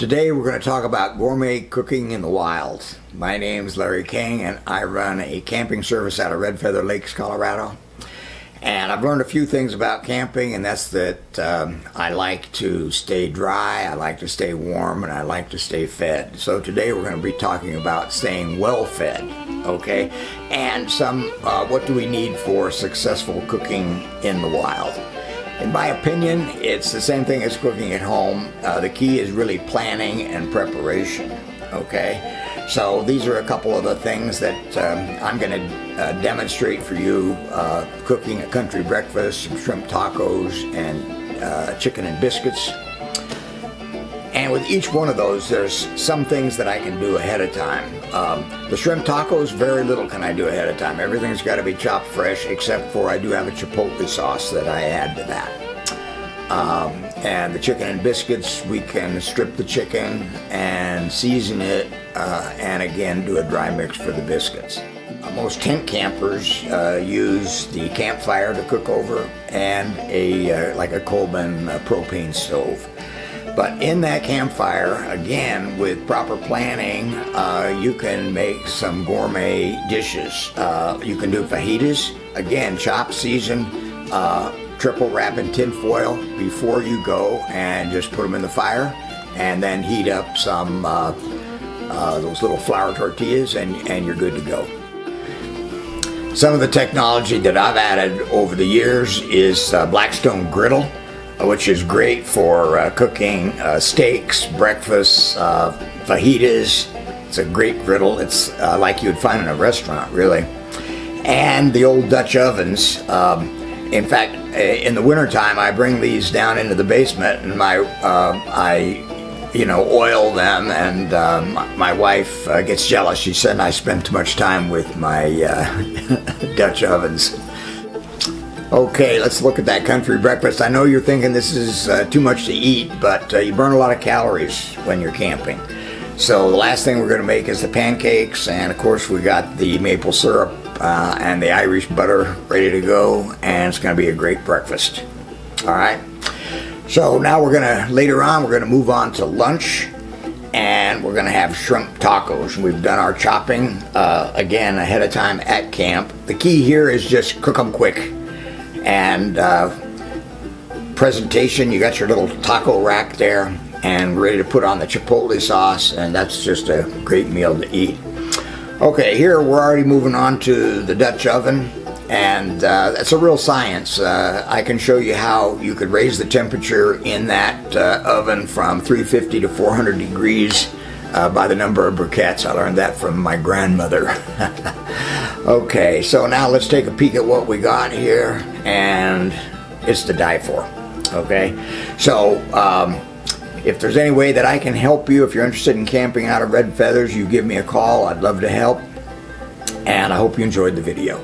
Today we're going to talk about gourmet cooking in the wild. My name's Larry King and I run a camping service out of Red Feather Lakes, Colorado. And I've learned a few things about camping, and that's that I like to stay dry, I like to stay warm, and I like to stay fed. So today we're going to be talking about staying well fed, okay? And what do we need for successful cooking in the wild? In my opinion, it's the same thing as cooking at home. The key is really planning and preparation, okay? So these are a couple of the things that I'm going to demonstrate for you. Cooking a country breakfast, some shrimp tacos, and chicken and biscuits. And with each one of those, there's some things that I can do ahead of time. The shrimp tacos, very little can I do ahead of time. Everything's got to be chopped fresh, except for I do have a chipotle sauce that I add to that. And the chicken and biscuits, we can strip the chicken and season it, and again do a dry mix for the biscuits. Most tent campers use the campfire to cook over and like a Coleman propane stove. But in that campfire, again, with proper planning, you can make some gourmet dishes. You can do fajitas, again, chopped, seasoned, triple wrap in tin foil before you go, and just put them in the fire, and then heat up some those little flour tortillas, and you're good to go. Some of the technology that I've added over the years is Blackstone griddle, which is great for cooking steaks, breakfasts, fajitas. It's a great griddle. It's like you'd find in a restaurant, really. And the old Dutch ovens. In fact, in the wintertime, I bring these down into the basement, and I oil them, and my wife gets jealous. She said I spend too much time with my Dutch ovens. Okay, let's look at that country breakfast. I know you're thinking this is too much to eat, but you burn a lot of calories when you're camping. So the last thing we're going to make is the pancakes, and of course we got the maple syrup and the Irish butter ready to go, and it's going to be a great breakfast. All right. So now later on we're going to move on to lunch, and we're going to have shrimp tacos. We've done our chopping again ahead of time at camp. The key here is just cook them quick. And presentation, you got your little taco rack there and ready to put on the chipotle sauce, and that's just a great meal to eat. Okay, here we're already moving on to the Dutch oven, and that's a real science. I can show you how you could raise the temperature in that oven from 350 to 400 degrees by the number of briquettes. I learned that from my grandmother. Okay, so now let's take a peek at what we got here, and it's to die for. Okay, so if there's any way that I can help you, if you're interested in camping out of Red Feathers, you give me a call. I'd love to help, and I hope you enjoyed the video.